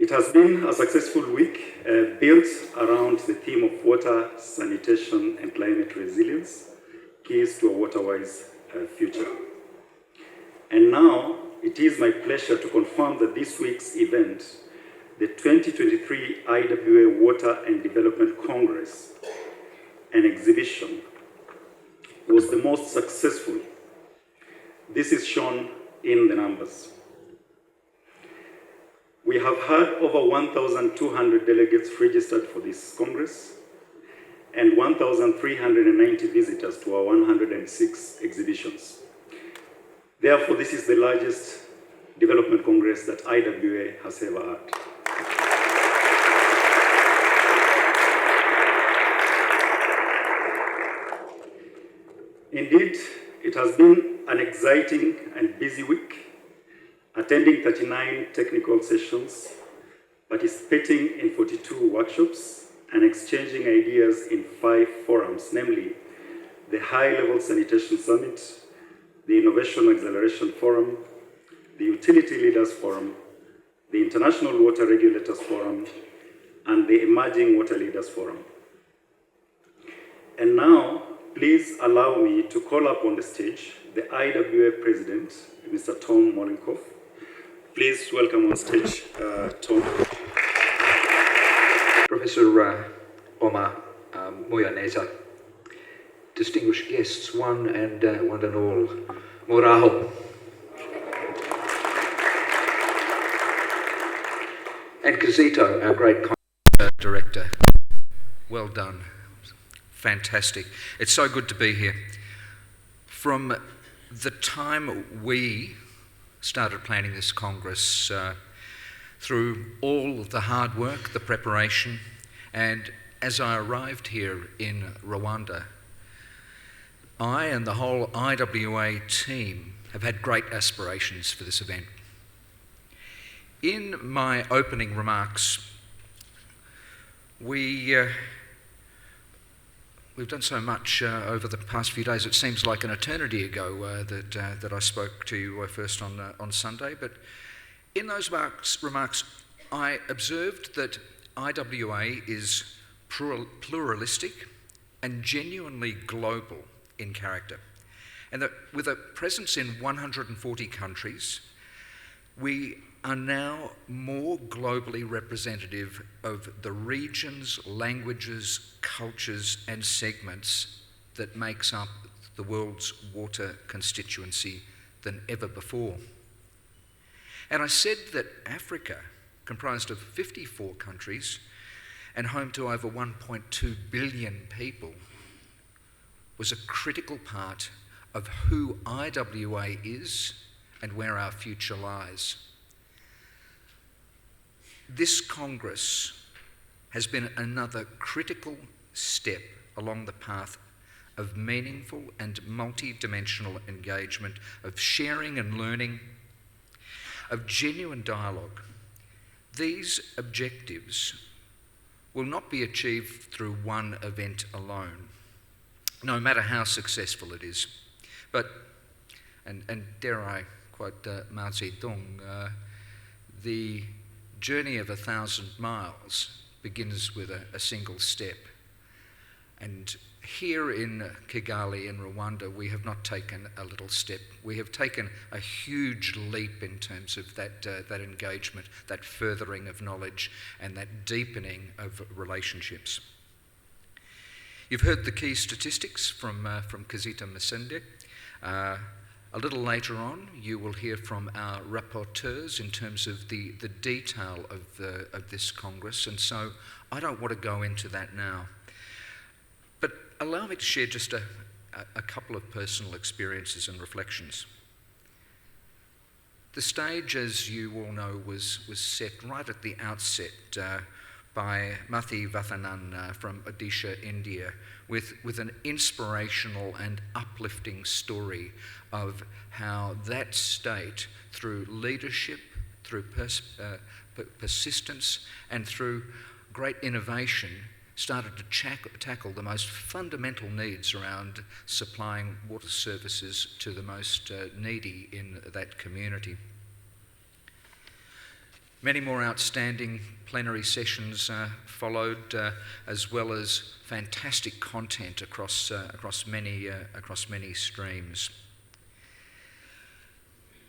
It has been a successful week built around the theme of water, sanitation, and climate resilience, keys to a water-wise future. And now, it is my pleasure to confirm that this week's event, the 2023 IWA Water and Development Congress and Exhibition, was the most successful. This is shown in the numbers. We have had over 1,200 delegates registered for this Congress and 1,390 visitors to our 106 exhibitions. Therefore, this is the largest development Congress that IWA has ever had. Indeed, it has been an exciting and busy week, attending 39 technical sessions, participating in 42 workshops, and exchanging ideas in 5 forums, namely the High-Level Sanitation Summit, the Innovation Acceleration Forum, the Utility Leaders Forum, the International Water Regulators Forum, and the Emerging Water Leaders Forum. And now, please allow me to call up on the stage the IWA President, Mr. Tom Mollenkopf. Please welcome on stage, Tom. Professor Omar Moyaneza, distinguished guests, one and all, Moraho. And Kazito, our great director. Well done. Fantastic. It's so good to be here. From the time we started planning this Congress, through all of the hard work, the preparation, and as I arrived here in Rwanda, I and the whole IWA team have had great aspirations for this event. In my opening remarks, we've done so much over the past few days. It seems like an eternity ago that I spoke to you first on Sunday. But in those remarks, I observed that IWA is pluralistic and genuinely global in character, and that with a presence in 140 countries, we are now more globally representative of the regions, languages, cultures, and segments that makes up the world's water constituency than ever before. And I said that Africa, comprised of 54 countries and home to over 1.2 billion people, was a critical part of who IWA is and where our future lies. This Congress has been another critical step along the path of meaningful and multi-dimensional engagement, of sharing and learning, of genuine dialogue. These objectives will not be achieved through one event alone, no matter how successful it is. But, and dare I quote Mao Zedong, the journey of 1,000 miles begins with a single step. And here in Kigali, in Rwanda, we have not taken a little step. We have taken a huge leap in terms of that engagement, that furthering of knowledge, and that deepening of relationships. You've heard the key statistics from Kazita Masende. A little later on, you will hear from our rapporteurs in terms of the detail of this Congress, and so I don't want to go into that now. But allow me to share just a couple of personal experiences and reflections. The stage, as you all know, was set right at the outset by Mathi Vathanan from Odisha, India, with an inspirational and uplifting story of how that state, through leadership, through persistence, and through great innovation, started to tackle the most fundamental needs around supplying water services to the most needy in that community. Many more outstanding plenary sessions followed, as well as fantastic content across many streams.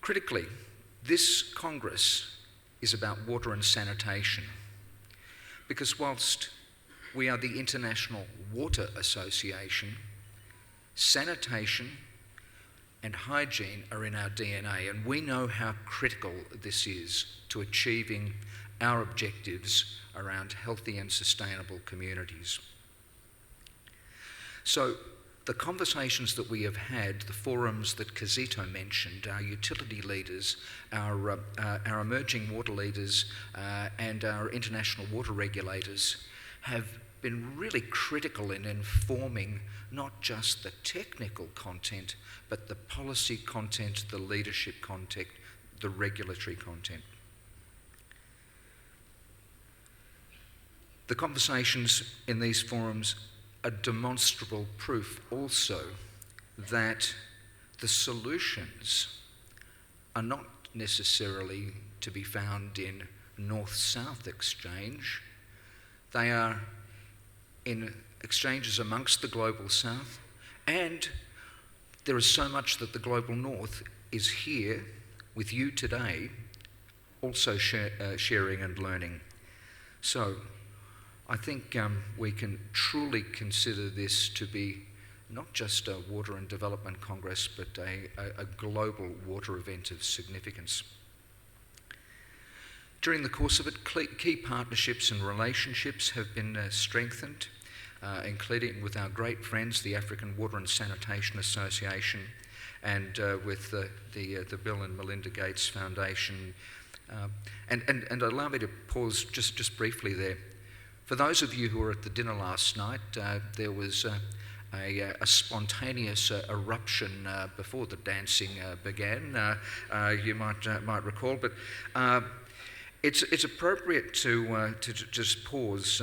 Critically, this Congress is about water and sanitation, because whilst we are the International Water Association, sanitation and hygiene are in our DNA, and we know how critical this is to achieving our objectives around healthy and sustainable communities. So the conversations that we have had, the forums that Kazito mentioned, our utility leaders, our emerging water leaders and our international water regulators have been really critical in informing not just the technical content, but the policy content, the leadership content, the regulatory content. The conversations in these forums are demonstrable proof also that the solutions are not necessarily to be found in north-south exchange. They are in exchanges amongst the global south, and there is so much that the global north is here with you today, also sharing and learning. So I think we can truly consider this to be not just a Water and Development Congress, but a global water event of significance. During the course of it, key partnerships and relationships have been strengthened, including with our great friends, the African Water and Sanitation Association, and with the Bill and Melinda Gates Foundation. And allow me to pause just briefly there. For those of you who were at the dinner last night, there was a spontaneous eruption before the dancing began. You might recall, but it's appropriate to just pause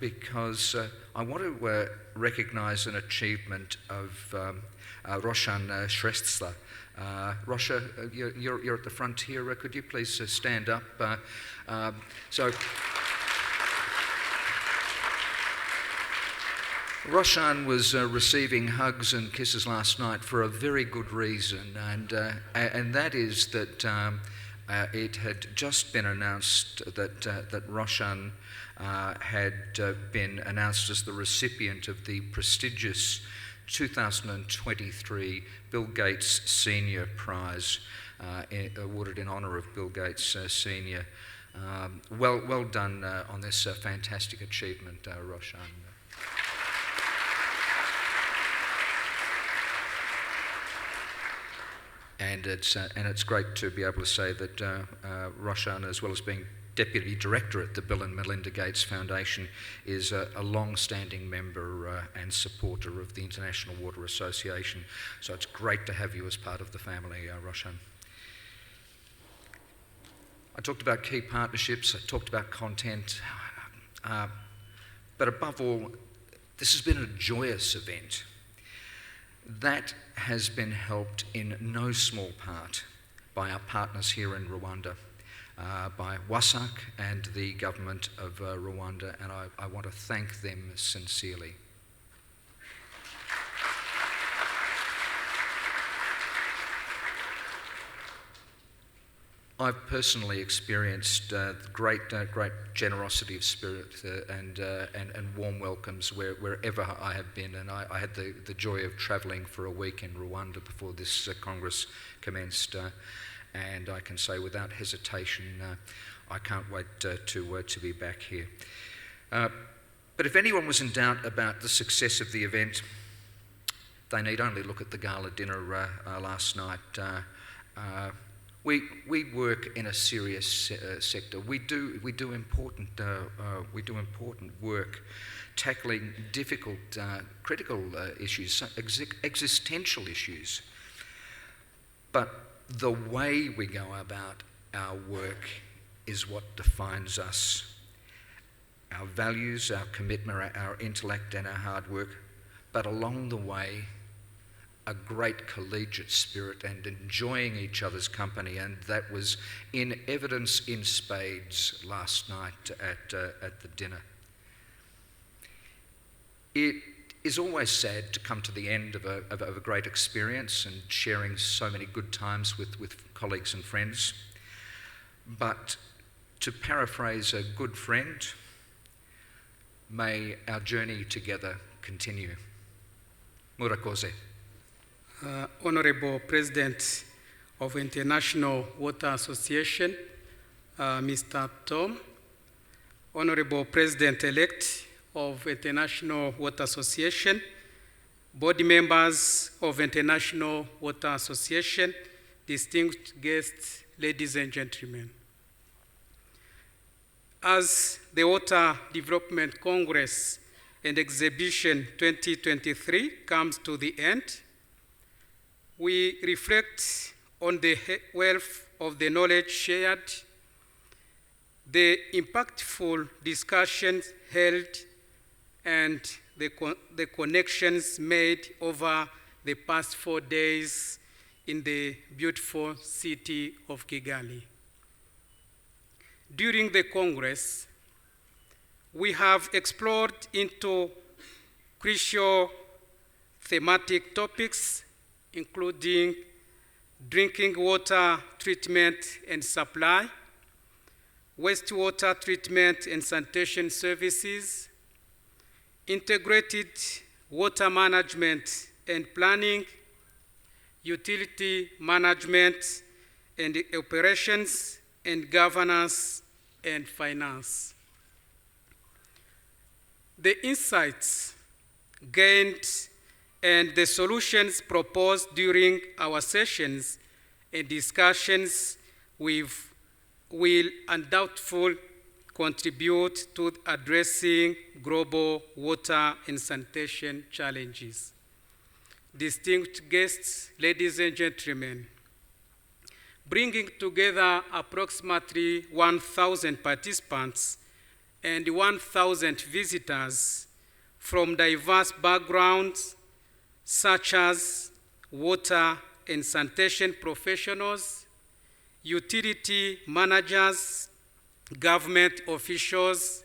because I want to recognise an achievement of Roshan Shrestha. Rosha, you're at the front here. Could you please stand up? So. Roshan was receiving hugs and kisses last night for a very good reason, and that is that it had just been announced that Roshan had been announced as the recipient of the prestigious 2023 Bill Gates Senior Prize, awarded in honour of Bill Gates Senior. Well done on this fantastic achievement, Roshan. And it's great to be able to say that Roshan, as well as being Deputy Director at the Bill and Melinda Gates Foundation, is a long-standing member and supporter of the International Water Association. So it's great to have you as part of the family, Roshan. I talked about key partnerships, I talked about content, but above all, this has been a joyous event. That has been helped in no small part by our partners here in Rwanda, by WASAC and the government of Rwanda, and I want to thank them sincerely. I've personally experienced great generosity of spirit and warm welcomes wherever I have been, and I had the joy of travelling for a week in Rwanda before this Congress commenced, and I can say without hesitation I can't wait to be back here. But if anyone was in doubt about the success of the event, they need only look at the gala dinner last night. We work in a serious sector. We do important work, tackling difficult, critical issues, existential issues. But the way we go about our work is what defines us. Our values, our commitment, our intellect, and our hard work. But along the way, a great collegiate spirit and enjoying each other's company, and that was in evidence in spades last night at the dinner. It is always sad to come to the end of a great experience and sharing so many good times with colleagues and friends. But to paraphrase a good friend, may our journey together continue. Murakoze. Honorable President of International Water Association, Mr. Tom, Honorable President-elect of International Water Association, board members of International Water Association, distinguished guests, ladies and gentlemen. As the Water Development Congress and Exhibition 2023 comes to the end, we reflect on the wealth of the knowledge shared, the impactful discussions held, and the connections made over the past 4 days in the beautiful city of Kigali. During the Congress, we have explored into crucial thematic topics, including drinking water treatment and supply, wastewater treatment and sanitation services, integrated water management and planning, utility management and operations, and governance and finance. The insights gained and the solutions proposed during our sessions and discussions will undoubtedly contribute to addressing global water and sanitation challenges. Distinguished guests, ladies and gentlemen, bringing together approximately 1,000 participants and 1,000 visitors from diverse backgrounds, such as water and sanitation professionals, utility managers, government officials,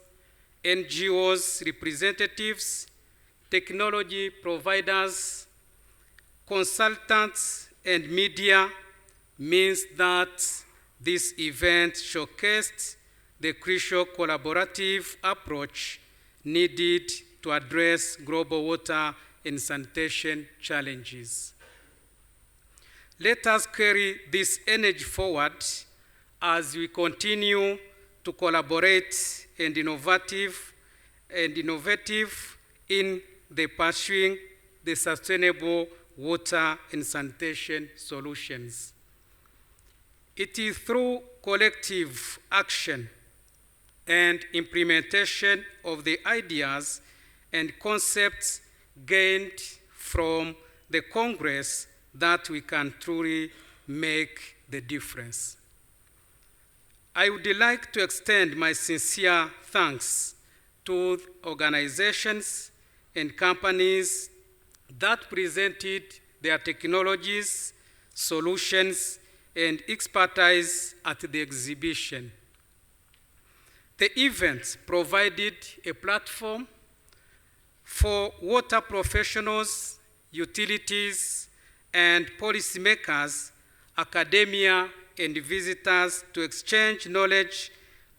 NGOs representatives, technology providers, consultants, and media, means that this event showcased the crucial collaborative approach needed to address global water and sanitation challenges. Let us carry this energy forward as we continue to collaborate and innovative in the pursuing the sustainable water and sanitation solutions. It is through collective action and implementation of the ideas and concepts gained from the Congress that we can truly make the difference. I would like to extend my sincere thanks to organizations and companies that presented their technologies, solutions, and expertise at the exhibition. The event provided a platform for water professionals, utilities, and policymakers, academia, and visitors to exchange knowledge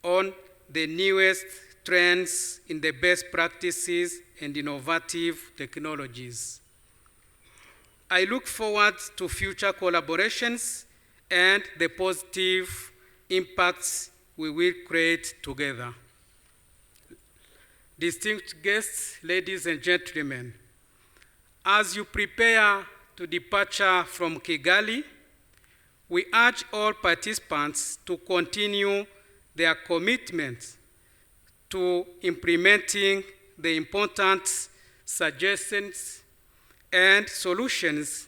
on the newest trends in the best practices and innovative technologies. I look forward to future collaborations and the positive impacts we will create together. Distinguished guests, ladies and gentlemen, as you prepare to departure from Kigali, we urge all participants to continue their commitment to implementing the important suggestions and solutions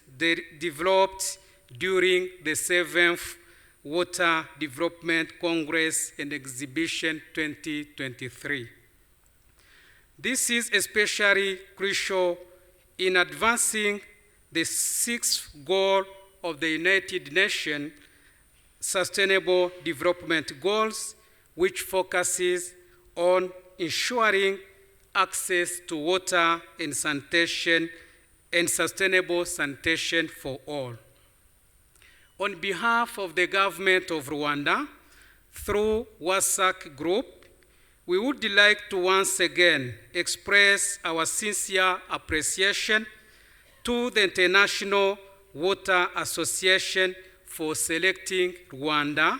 developed during the 7th Water Development Congress and Exhibition 2023. This is especially crucial in advancing the sixth goal of the United Nations Sustainable Development Goals, which focuses on ensuring access to water and sanitation and sustainable sanitation for all. On behalf of the government of Rwanda, through WASAC Group, we would like to once again express our sincere appreciation to the International Water Association for selecting Rwanda,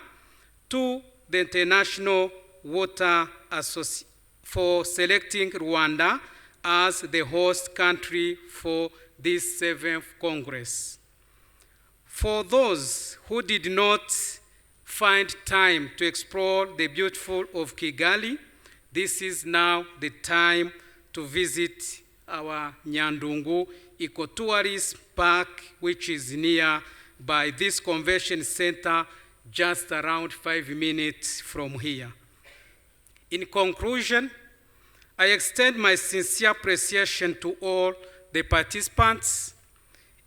to the International Water Association for selecting Rwanda as the host country for this 7th Congress. For those who did not find time to explore the beautiful of Kigali, this is now the time to visit our Nyandungu Ecotourism Park, which is near by this convention center, just around 5 minutes from here. In conclusion, I extend my sincere appreciation to all the participants,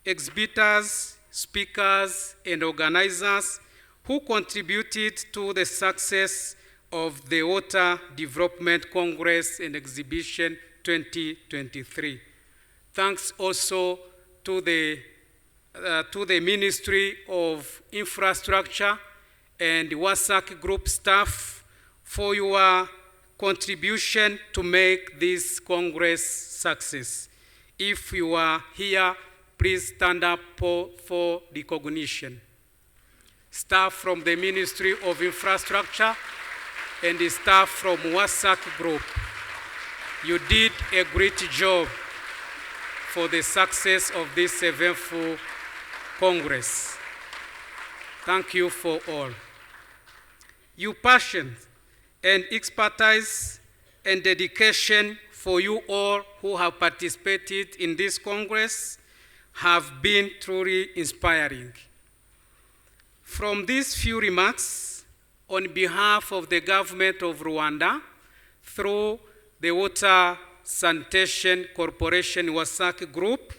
exhibitors, speakers, and organizers who contributed to the success of the Water Development Congress and Exhibition 2023. Thanks also to the Ministry of Infrastructure and WASAC Group staff for your contribution to make this Congress success. If you are here, please stand up for recognition. Staff from the Ministry of Infrastructure and the staff from WASAC Group, you did a great job for the success of this eventful Congress. Thank you for all. Your passion and expertise and dedication for you all who have participated in this Congress have been truly inspiring. From these few remarks, on behalf of the government of Rwanda, through the Water Sanitation Corporation WASAC Group,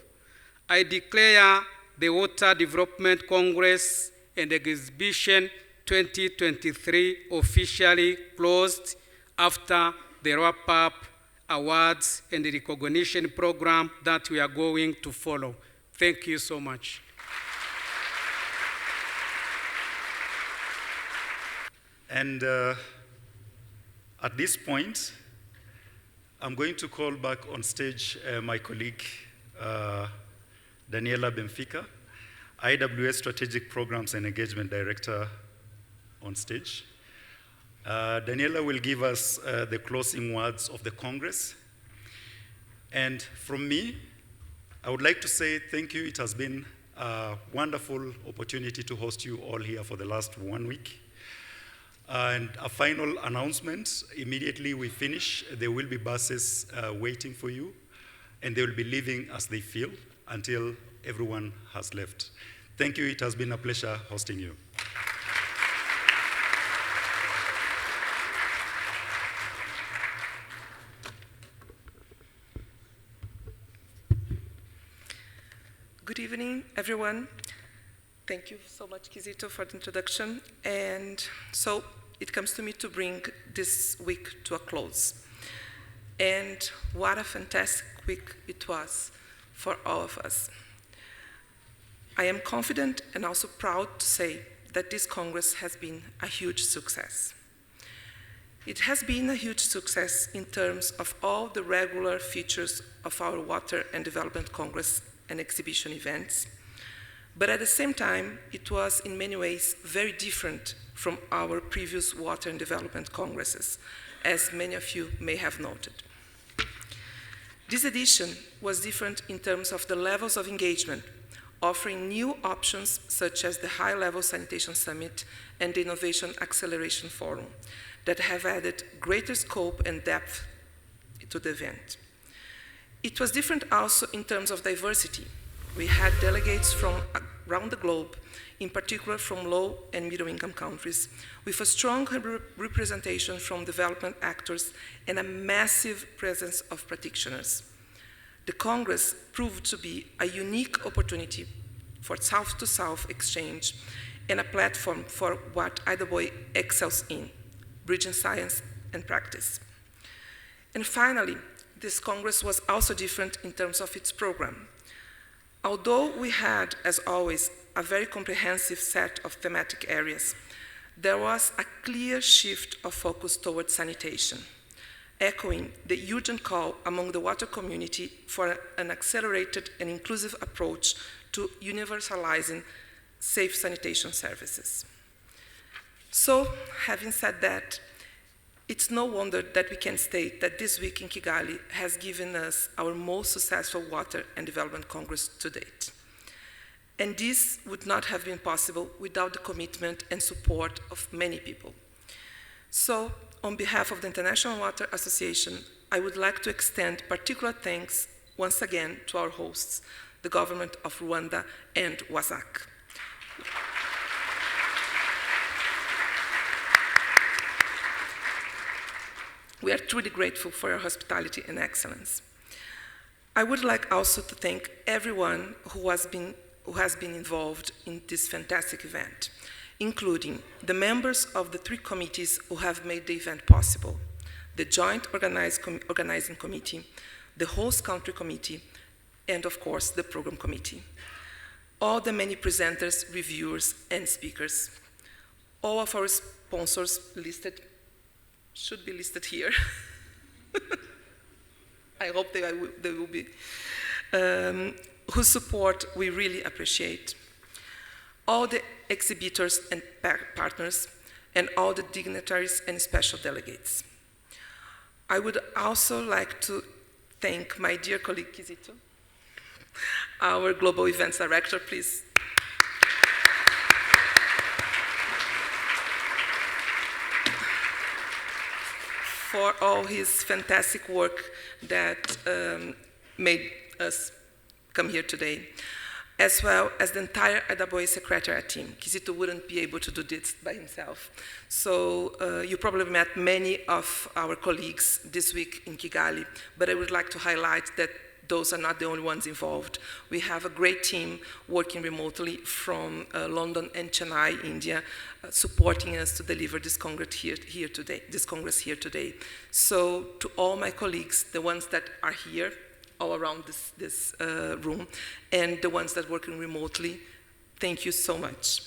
I declare the Water Development Congress and Exhibition 2023 officially closed after the wrap-up awards and the recognition program that we are going to follow. Thank you so much. And at this point, I'm going to call back on stage my colleague, Daniela Benfica, IWA Strategic Programs and Engagement Director, on stage. Daniela will give us the closing words of the Congress. And from me, I would like to say thank you. It has been a wonderful opportunity to host you all here for the last 1 week. And a final announcement, immediately we finish, there will be buses waiting for you, and they will be leaving as they feel until everyone has left. Thank you, it has been a pleasure hosting you. Good evening, everyone. Thank you so much, Kizito, for the introduction. And so it comes to me to bring this week to a close. And what a fantastic week it was for all of us. I am confident and also proud to say that this Congress has been a huge success. It has been a huge success in terms of all the regular features of our Water and Development Congress and exhibition events. But at the same time, it was in many ways very different from our previous Water and Development Congresses, as many of you may have noted. This edition was different in terms of the levels of engagement, offering new options such as the High-Level Sanitation Summit and the Innovation Acceleration Forum that have added greater scope and depth to the event. It was different also in terms of diversity. We had delegates from around the globe, in particular from low and middle-income countries, with a strong representation from development actors and a massive presence of practitioners. The Congress proved to be a unique opportunity for South-to-South exchange and a platform for what IWA excels in, bridging science and practice. And finally, this Congress was also different in terms of its program. Although we had, as always, a very comprehensive set of thematic areas, there was a clear shift of focus towards sanitation, echoing the urgent call among the water community for an accelerated and inclusive approach to universalizing safe sanitation services. So, having said that, it's no wonder that we can state that this week in Kigali has given us our most successful Water and Development Congress to date. And this would not have been possible without the commitment and support of many people. So, on behalf of the International Water Association, I would like to extend particular thanks once again to our hosts, the government of Rwanda and WASAC. We are truly grateful for your hospitality and excellence. I would like also to thank everyone who has been involved in this fantastic event, including the members of the 3 committees who have made the event possible, the Joint Organizing Committee, the Host Country Committee, and of course, the Program Committee. All the many presenters, reviewers, and speakers. All of our sponsors should be listed here. I hope they will be. Whose support we really appreciate. All the exhibitors and partners, and all the dignitaries and special delegates. I would also like to thank my dear colleague Kizito, our Global Events Director, please. For all his fantastic work that made us come here today, as well as the entire IWA Secretariat team. Kizito wouldn't be able to do this by himself. So you probably met many of our colleagues this week in Kigali, but I would like to highlight that those are not the only ones involved. We have a great team working remotely from London and Chennai, India, supporting us to deliver this Congress here today. So to all my colleagues, the ones that are here, all around this room, and the ones that are working remotely, thank you so much.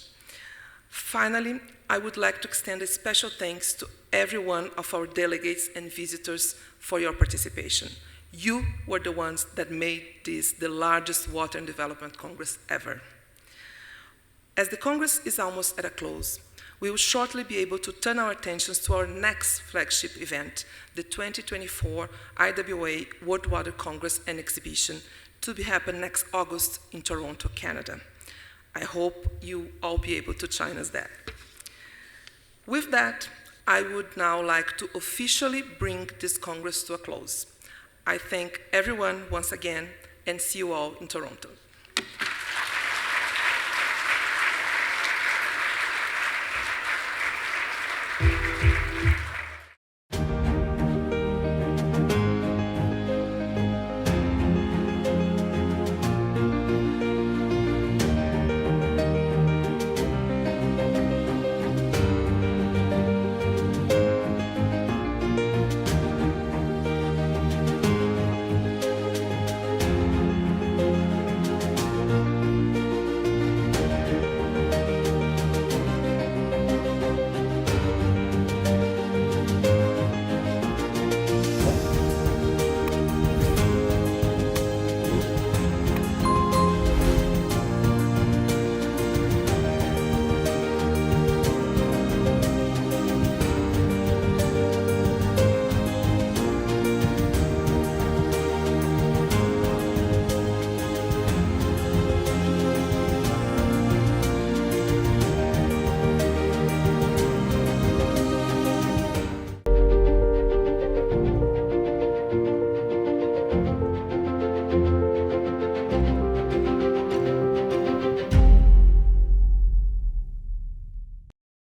Finally, I would like to extend a special thanks to every one of our delegates and visitors for your participation. You were the ones that made this the largest Water and Development Congress ever. As the Congress is almost at a close, we will shortly be able to turn our attentions to our next flagship event, the 2024 IWA World Water Congress and Exhibition, to be happen next August in Toronto, Canada. I hope you all be able to join us there. With that, I would now like to officially bring this Congress to a close. I thank everyone once again and see you all in Toronto.